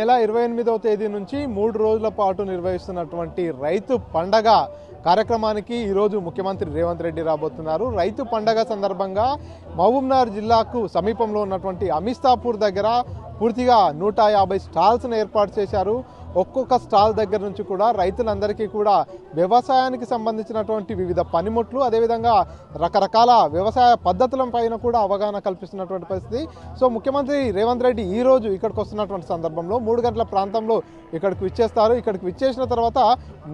నెల 28వ తేదీ నుంచి 3 రోజుల పాటు నిర్వహిస్తున్నటువంటి రైతు పండగ కార్యక్రమానికి ఈరోజు ముఖ్యమంత్రి రేవంత్ రెడ్డి రాబోతున్నారు. రైతు పండగ సందర్భంగా మహబూబ్నగర్ జిల్లాకు సమీపంలో ఉన్నటువంటి అమిస్తాపూర్ దగ్గర పూర్తిగా 150 స్టాల్స్ను ఏర్పాటు చేశారు. ఒక్కొక్క స్టాల్ దగ్గర నుంచి కూడా రైతులందరికీ కూడా వ్యవసాయానికి సంబంధించినటువంటి వివిధ పనిముట్లు, అదేవిధంగా రకరకాల వ్యవసాయ పద్ధతుల పైన కూడా అవగాహన కల్పిస్తున్నటువంటి పరిస్థితి. సో ముఖ్యమంత్రి రేవంత్ రెడ్డి ఈ రోజు ఇక్కడికి వస్తున్నటువంటి సందర్భంలో 3 గంటల ప్రాంతంలో ఇక్కడికి విచ్చేస్తారు. ఇక్కడికి విచ్చేసిన తర్వాత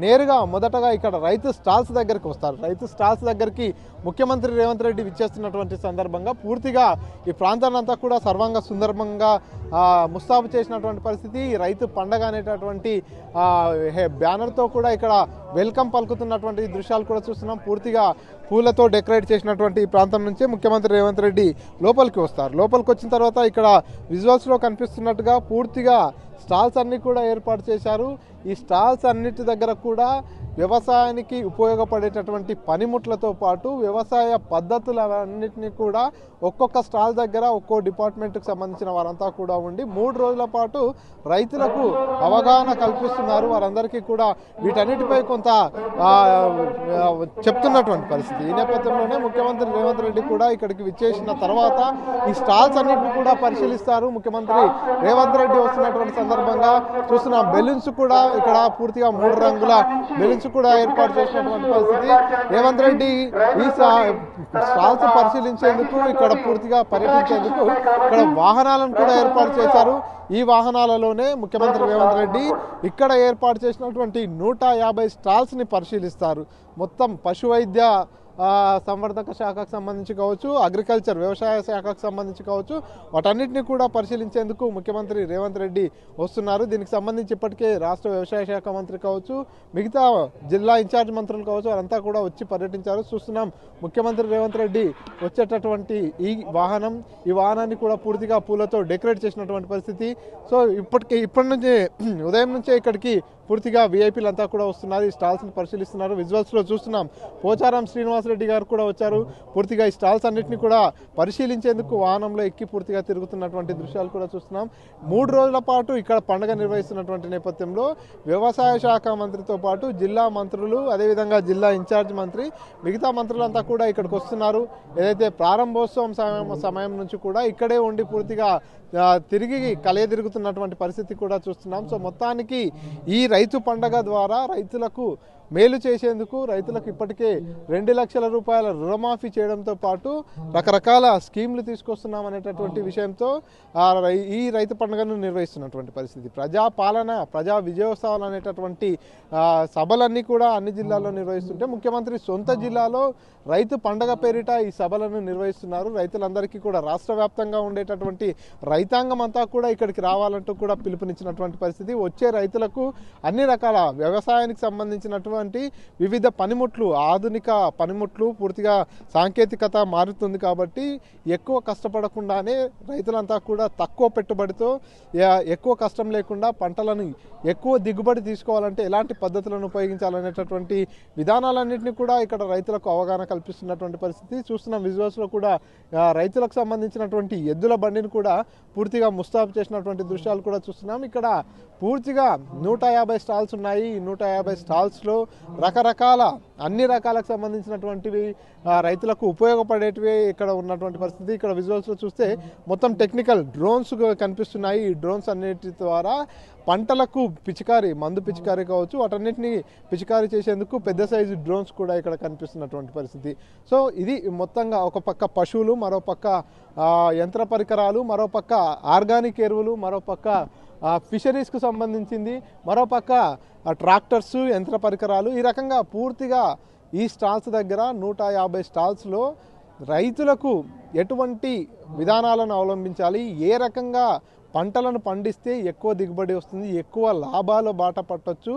నేరుగా మొదటగా ఇక్కడ రైతు స్టాల్స్ దగ్గరికి వస్తారు. రైతు స్టాల్స్ దగ్గరికి ముఖ్యమంత్రి రేవంత్ రెడ్డి విచ్చేస్తున్నటువంటి సందర్భంగా పూర్తిగా ఈ ప్రాంతాన్నంతా కూడా సర్వాంగ సుందరంగా ముస్తాబు చేసినటువంటి పరిస్థితి. రైతు పండగ అనేటటువంటి బ్యానర్తో కూడా ఇక్కడ వెల్కమ్ పలుకుతున్నటువంటి దృశ్యాలు కూడా చూస్తున్నాం. పూర్తిగా పూలతో డెకరేట్ చేసినటువంటి ఈ ప్రాంతం నుంచే ముఖ్యమంత్రి రేవంత్ రెడ్డి లోపలికి వస్తారు. లోపలికి వచ్చిన తర్వాత ఇక్కడ విజువల్స్లో కనిపిస్తున్నట్టుగా పూర్తిగా స్టాల్స్ అన్నీ కూడా ఏర్పాటు చేశారు. ఈ స్టాల్స్ అన్నిటి దగ్గర కూడా వ్యవసాయానికి ఉపయోగపడేటటువంటి పనిముట్లతో పాటు వ్యవసాయ పద్ధతులన్నింటినీ కూడా ఒక్కొక్క స్టాల్ దగ్గర ఒక్కో డిపార్ట్మెంట్కి సంబంధించిన వారంతా కూడా ఉండి 3 రోజుల పాటు రైతులకు అవగాహన కల్పిస్తున్నారు. వారందరికీ కూడా వీటన్నిటిపై కొంత చెప్తున్నటువంటి పరిస్థితి. ఈ నేపథ్యంలోనే ముఖ్యమంత్రి రేవంత్ రెడ్డి కూడా ఇక్కడికి విచ్చేసిన తర్వాత ఈ స్టాల్స్ అన్నింటినీ కూడా పరిశీలిస్తారు. ముఖ్యమంత్రి రేవంత్ రెడ్డి వస్తున్నటువంటి సందర్భంగా చూస్తున్నాం బెలూన్స్ కూడా ఇక్కడ పూర్తిగా 3 రంగుల బెలూన్స్ కూడా ఏర్పాటు చేసినటువంటి పరిస్థితి. రేవంత్ రెడ్డి ఈ స్టాల్స్ పరిశీలించేందుకు ఇక్కడ పూర్తిగా పర్యటించేందుకు ఇక్కడ వాహనాలను కూడా ఏర్పాటు చేశారు. ఈ వాహనాలలోనే ముఖ్యమంత్రి రేవంత్ రెడ్డి ఇక్కడ ఏర్పాటు చేసినటువంటి 150 స్టాల్స్ని పరిశీలిస్తారు. మొత్తం పశువైద్య సంవర్ధక శాఖకు సంబంధించి కావచ్చు, అగ్రికల్చర్ వ్యవసాయ శాఖకు సంబంధించి కావచ్చు, వాటన్నిటిని కూడా పరిశీలించేందుకు ముఖ్యమంత్రి రేవంత్ రెడ్డి వస్తున్నారు. దీనికి సంబంధించి ఇప్పటికే రాష్ట్ర వ్యవసాయ శాఖ మంత్రి కావచ్చు, మిగతా జిల్లా ఇన్ఛార్జ్ మంత్రులు కావచ్చు, వారంతా కూడా వచ్చి పర్యటించారు. చూస్తున్నాం ముఖ్యమంత్రి రేవంత్ రెడ్డి వచ్చేటటువంటి ఈ వాహనాన్ని కూడా పూర్తిగా పూలతో డెకరేట్ చేసినటువంటి పరిస్థితి. సో ఇప్పటి నుంచే ఉదయం నుంచే ఇక్కడికి పూర్తిగా వీఐపీలంతా కూడా వస్తున్నారు. ఈ స్టాల్స్ని పరిశీలిస్తున్నారు. విజువల్స్లో చూస్తున్నాం పోచారం శ్రీనివాసరెడ్డి గారు కూడా వచ్చారు. పూర్తిగా ఈ స్టాల్స్ అన్నింటినీ కూడా పరిశీలించేందుకు వాహనంలో ఎక్కి పూర్తిగా తిరుగుతున్నటువంటి దృశ్యాలు కూడా చూస్తున్నాం. 3 రోజుల పాటు ఇక్కడ పండుగ నిర్వహిస్తున్నటువంటి నేపథ్యంలో వ్యవసాయ శాఖ మంత్రితో పాటు జిల్లా మంత్రులు, అదేవిధంగా జిల్లా ఇన్ఛార్జ్ మంత్రి, మిగతా మంత్రులంతా కూడా ఇక్కడికి వస్తున్నారు. ఏదైతే ప్రారంభోత్సవం సమయం నుంచి కూడా ఇక్కడే ఉండి పూర్తిగా తిరిగి కలియదిరుగుతున్నటువంటి పరిస్థితి కూడా చూస్తున్నాం. సో మొత్తానికి ఈ రైతు పండగ ద్వారా రైతులకు మేలు చేసేందుకు రైతులకు ఇప్పటికే 2 లక్షల రూపాయల రుణమాఫీ చేయడంతో పాటు రకరకాల స్కీమ్లు తీసుకొస్తున్నాం అనేటటువంటి విషయంతో ఈ రైతు పండుగను నిర్వహిస్తున్నటువంటి పరిస్థితి. ప్రజాపాలన, ప్రజా విజయోత్సవాలు అనేటటువంటి సభలన్నీ కూడా అన్ని జిల్లాల్లో నిర్వహిస్తుంటే ముఖ్యమంత్రి సొంత జిల్లాలో రైతు పండగ పేరిట ఈ సభలను నిర్వహిస్తున్నారు. రైతులందరికీ కూడా రాష్ట్ర వ్యాప్తంగా ఉండేటటువంటి రైతాంగం అంతా కూడా ఇక్కడికి రావాలంటూ కూడా పిలుపునిచ్చినటువంటి పరిస్థితి. వచ్చే రైతులకు అన్ని రకాల వ్యవసాయానికి సంబంధించినటువంటి వివిధ పనిముట్లు, ఆధునిక పనిముట్లు, పూర్తిగా సాంకేతికత మారుతుంది కాబట్టి ఎక్కువ కష్టపడకుండానే రైతులంతా కూడా తక్కువ పెట్టుబడితో ఎక్కువ కష్టం లేకుండా పంటలను ఎక్కువ దిగుబడి తీసుకోవాలంటే ఎలాంటి పద్ధతులను ఉపయోగించాలనేటటువంటి విధానాలన్నింటినీ కూడా ఇక్కడ రైతులకు అవగాహన కల్పిస్తున్నటువంటి పరిస్థితి చూస్తున్నాం. విజువల్స్లో కూడా రైతులకు సంబంధించినటువంటి ఎద్దుల బండిని కూడా పూర్తిగా ముస్తాబు చేసినటువంటి దృశ్యాలు కూడా చూస్తున్నాం. ఇక్కడ పూర్తిగా 150 స్టాల్స్ ఉన్నాయి. ఈ 150 స్టాల్స్లో రకరకాల అన్ని రకాలకు సంబంధించినటువంటివి రైతులకు ఉపయోగపడేటివి ఇక్కడ ఉన్నటువంటి పరిస్థితి. ఇక్కడ విజువల్స్లో చూస్తే మొత్తం టెక్నికల్ డ్రోన్స్ కనిపిస్తున్నాయి. ఈ డ్రోన్స్ అన్నిటి ద్వారా పంటలకు మందు పిచికారీ కావచ్చు, వాటన్నిటిని పిచికారీ చేసేందుకు పెద్ద సైజు డ్రోన్స్ కూడా ఇక్కడ కనిపిస్తున్నటువంటి పరిస్థితి. సో ఇది మొత్తంగా ఒక పక్క పశువులు, మరో పక్క యంత్ర పరికరాలు, మరో పక్క ఆర్గానిక్ ఎరువులు, మరో పక్క ఫిషరీస్కు సంబంధించింది, మరోపక్క ట్రాక్టర్స్, యంత్ర పరికరాలు, ఈ రకంగా పూర్తిగా ఈ స్టాల్స్ దగ్గర 150 స్టాల్స్లో రైతులకు ఎటువంటి విధానాలను అవలంబించాలి, ఏ రకంగా పంటలను పండిస్తే ఎక్కువ దిగుబడి వస్తుంది, ఎక్కువ లాభాల బాట పట్టొచ్చు,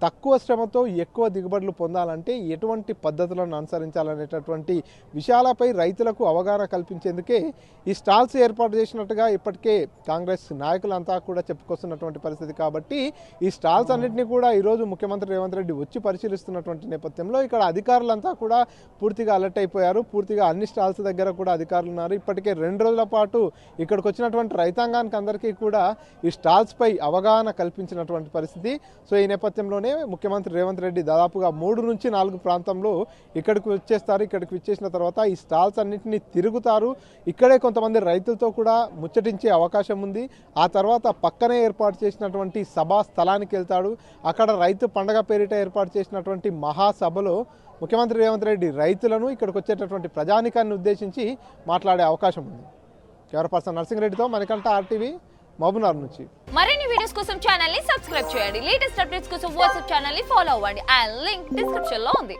తక్కువ శ్రమతో ఎక్కువ దిగుబడులు పొందాలంటే ఎటువంటి పద్ధతులను అనుసరించాలనేటటువంటి విషయాలపై రైతులకు అవగాహన కల్పించేందుకే ఈ స్టాల్స్ ఏర్పాటు చేసినట్టుగా ఇప్పటికే కాంగ్రెస్ నాయకులంతా కూడా చెప్పుకొస్తున్నటువంటి పరిస్థితి. కాబట్టి ఈ స్టాల్స్ అన్నింటినీ కూడా ఈరోజు ముఖ్యమంత్రి రేవంత్ రెడ్డి వచ్చి పరిశీలిస్తున్నటువంటి నేపథ్యంలో ఇక్కడ అధికారులంతా కూడా పూర్తిగా అలర్ట్ అయిపోయారు. పూర్తిగా అన్ని స్టాల్స్ దగ్గర కూడా అధికారులు ఉన్నారు. ఇప్పటికే 2 రోజుల పాటు ఇక్కడికి వచ్చినటువంటి రైతాంగానికి అందరికీ కూడా ఈ స్టాల్స్ పై అవగాహన కల్పించినటువంటి పరిస్థితి. సో ఈ నేపథ్యంలోనే ముఖ్యమంత్రి రేవంత్ రెడ్డి దాదాపుగా 3 నుంచి 4 ప్రాంతంలో ఇక్కడికి వచ్చేస్తారు. ఇక్కడికి వచ్చేసిన తర్వాత ఈ స్టాల్స్ అన్నింటినీ తిరుగుతారు. ఇక్కడే కొంతమంది రైతులతో కూడా ముచ్చటించే అవకాశం ఉంది. ఆ తర్వాత పక్కనే ఏర్పాటు చేసినటువంటి సభా స్థలానికి వెళ్తాడు. అక్కడ రైతు పండగ పేరిట ఏర్పాటు చేసినటువంటి మహాసభలో ముఖ్యమంత్రి రేవంత్ రెడ్డి రైతులను ఇక్కడికి వచ్చేటటువంటి ప్రజానికాన్ని ఉద్దేశించి మాట్లాడే అవకాశం ఉంది. కెమెరా పర్సన్ నర్సింగ్ రెడ్డితో మణికంఠ, RTV, మహబూబ్నగర్ నుంచి. మరిన్ని వీడియోస్ కోసం ఛానల్ ని సబ్స్క్రైబ్ చేయండి. లేటెస్ట్ అప్డేట్స్ కోసం వాట్సాప్ ఛానల్ ని ఫాలో అవ్వండి. ఆ లింక్ డిస్క్రిప్షన్ లో ఉంది.